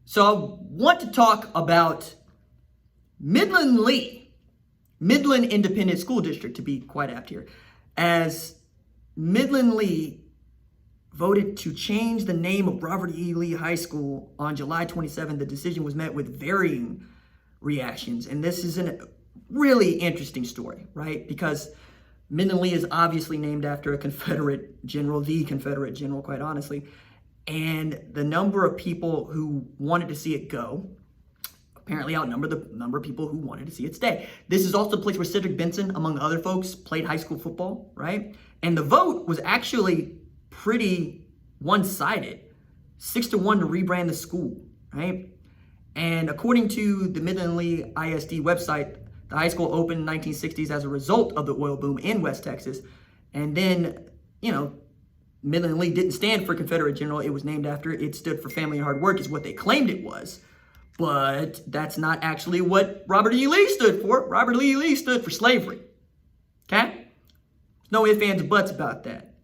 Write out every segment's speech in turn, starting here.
So I want to talk about Midland Lee, Midland Independent School District to be quite apt here, as Midland Lee voted to change the name of Robert E. Lee High School on July 27. The decision was met with varying reactions. And this is a really interesting story, right? Because Midland Lee is obviously named after a Confederate general, the Confederate general, quite honestly. And the number of people who wanted to see it go apparently outnumbered the number of people who wanted to see it stay. This is also the place where Cedric Benson, among other folks, played high school football, right? And the vote was actually pretty one-sided, 6-1 to rebrand the school, right? And according to the Midland Lee ISD website, the high school opened in the 1960s as a result of the oil boom in West Texas. And then, Midland Lee didn't stand for Confederate general. It was named after, it stood for family and hard work is what they claimed it was. But that's not actually what Robert E. Lee stood for. Robert E. Lee stood for slavery. Okay? No ifs, ands, or buts about that.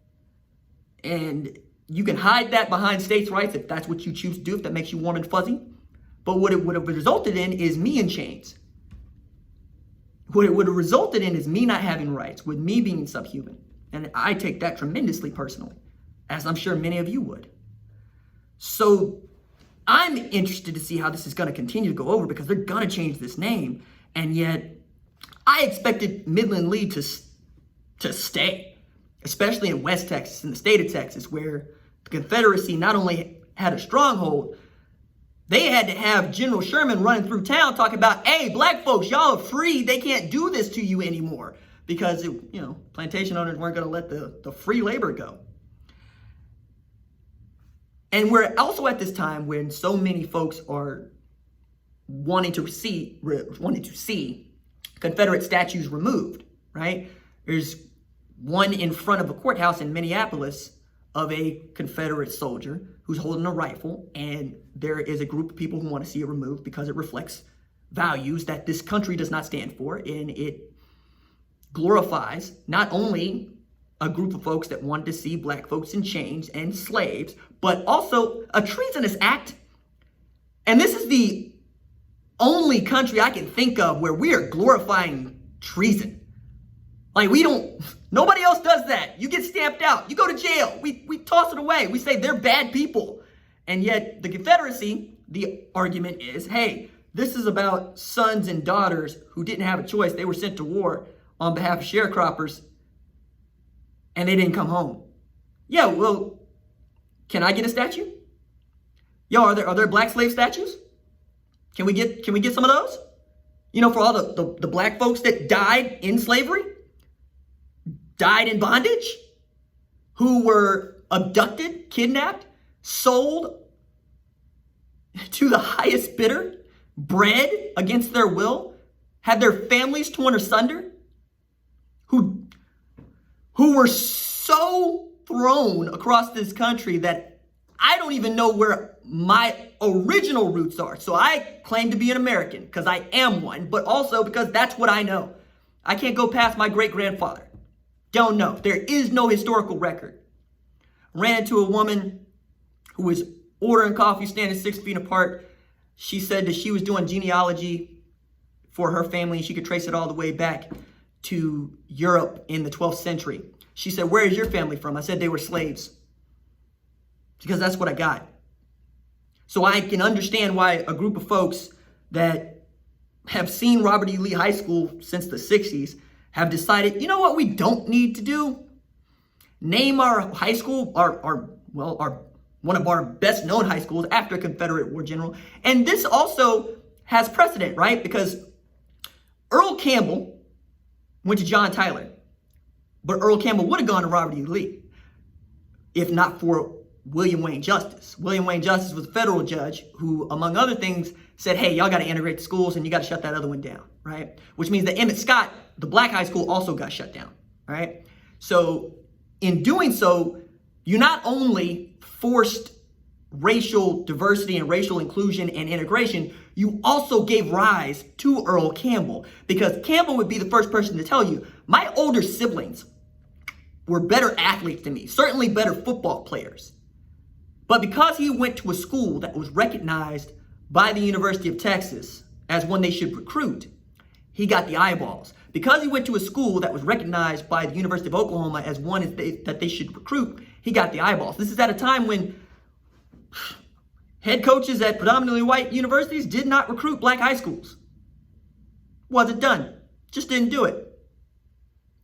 And you can hide that behind states' rights if that's what you choose to do, if that makes you warm and fuzzy. But what it would have resulted in is me in chains. What it would have resulted in is me not having rights, with me being subhuman. And I take that tremendously personally, as I'm sure many of you would. So I'm interested to see how this is going to continue to go over, because they're going to change this name. And yet I expected Midland Lee to stay, especially in West Texas, in the state of Texas, where the Confederacy not only had a stronghold, they had to have General Sherman running through town talking about, hey, black folks, y'all are free. They can't do this to you anymore, because, plantation owners weren't going to let the free labor go. And we're also at this time when so many folks are wanting to see Confederate statues removed, right? There's one in front of a courthouse in Minneapolis of a Confederate soldier who's holding a rifle, and there is a group of people who want to see it removed because it reflects values that this country does not stand for, and it glorifies not only a group of folks that wanted to see black folks in chains and slaves, but also a treasonous act. And this is the only country I can think of where we are glorifying treason. Like, nobody else does that. You get stamped out. You go to jail. We toss it away. We say they're bad people. And yet the Confederacy, the argument is, hey, this is about sons and daughters who didn't have a choice. They were sent to war on behalf of sharecroppers, and they didn't come home. Yeah, well, can I get a statue? Yo, are there black slave statues? Can we get some of those? For all the black folks that died in slavery, died in bondage, who were abducted, kidnapped, sold to the highest bidder, bred against their will, had their families torn asunder, who were so thrown across this country that I don't even know where my original roots are. So I claim to be an American because I am one, but also because that's what I know. I can't go past my great-grandfather. Don't know. There is no historical record. Ran into a woman who was ordering coffee, standing 6 feet apart. She said that she was doing genealogy for her family, and she could trace it all the way back to Europe in the 12th century. She said, where is your family from? I said they were slaves, because that's what I got. So I can understand why a group of folks that have seen Robert E. Lee High School since the 60s have decided, you know what we don't need to do? Name our high school, our one of our best known high schools after a Confederate war general. And this also has precedent, right? Because Earl Campbell went to John Tyler, but Earl Campbell would have gone to Robert E. Lee if not for William Wayne Justice. William Wayne Justice was a federal judge who, among other things, said, hey, y'all got to integrate the schools and you got to shut that other one down, right? Which means that Emmett Scott, the black high school, also got shut down, right? So in doing so, you not only forced racial diversity and racial inclusion and integration, you also gave rise to Earl Campbell, because Campbell would be the first person to tell you, my older siblings were better athletes than me, certainly better football players. But because he went to a school that was recognized by the University of Texas as one they should recruit, he got the eyeballs. Because he went to a school that was recognized by the University of Oklahoma as one that they should recruit, he got the eyeballs. This is at a time when head coaches at predominantly white universities did not recruit black high schools. Wasn't done. Just didn't do it.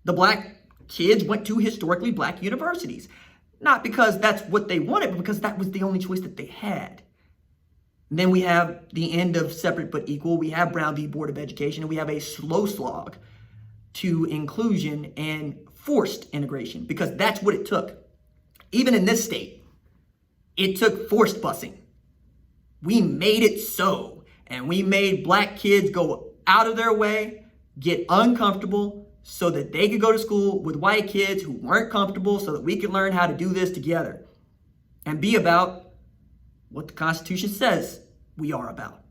The black kids went to historically black universities. Not because that's what they wanted, but because that was the only choice that they had. And then we have the end of separate but equal. We have Brown v. Board of Education, and we have a slow slog to inclusion and forced integration, because that's what it took. Even in this state, it took forced busing. We made it so, and we made black kids go out of their way, get uncomfortable, so that they could go to school with white kids who weren't comfortable, so that we could learn how to do this together and be about what the Constitution says we are about.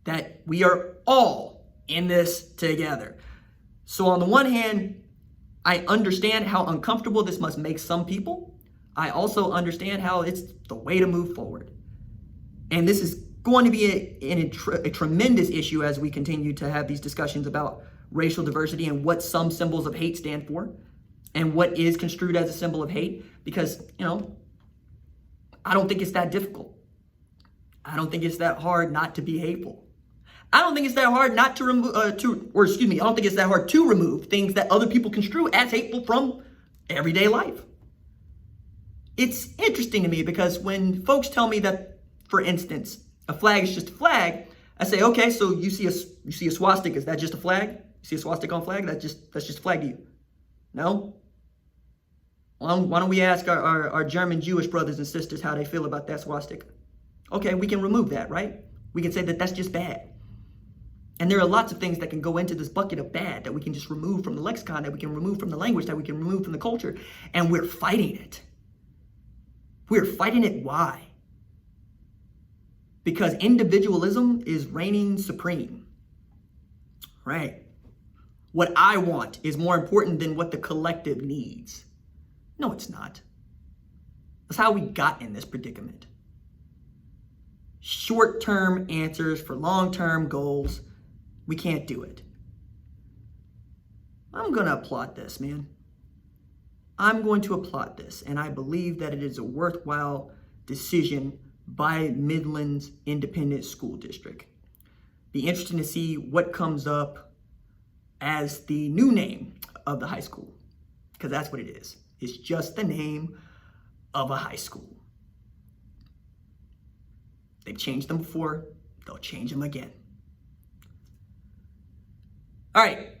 That we are all in this together. So on the one hand, I understand how uncomfortable this must make some people. I also understand how it's the way to move forward. And this is going to be a tremendous issue as we continue to have these discussions about racial diversity and what some symbols of hate stand for and what is construed as a symbol of hate. Because, I don't think it's that difficult. I don't think it's that hard not to be hateful. I don't think it's that hard not to remove, I don't think it's that hard to remove things that other people construe as hateful from everyday life. It's interesting to me because when folks tell me that, for instance, a flag is just a flag, I say, okay, so you see a swastika, is that just a flag? You see a swastika on a flag? That's just a flag to you? No? Well, why don't we ask our German Jewish brothers and sisters how they feel about that swastika? Okay, we can remove that, right? We can say that that's just bad. And there are lots of things that can go into this bucket of bad that we can just remove from the lexicon, that we can remove from the language, that we can remove from the culture. And we're fighting it. We're fighting it. Why? Because individualism is reigning supreme. Right? What I want is more important than what the collective needs. No, it's not. That's how we got in this predicament. Short-term answers for long-term goals. We can't do it. I'm going to applaud this, man. I'm going to applaud this, and I believe that it is a worthwhile decision by Midland's Independent School District. Be interesting to see what comes up as the new name of the high school, because that's what it is. It's just the name of a high school. They've changed them before. They'll change them again. All right.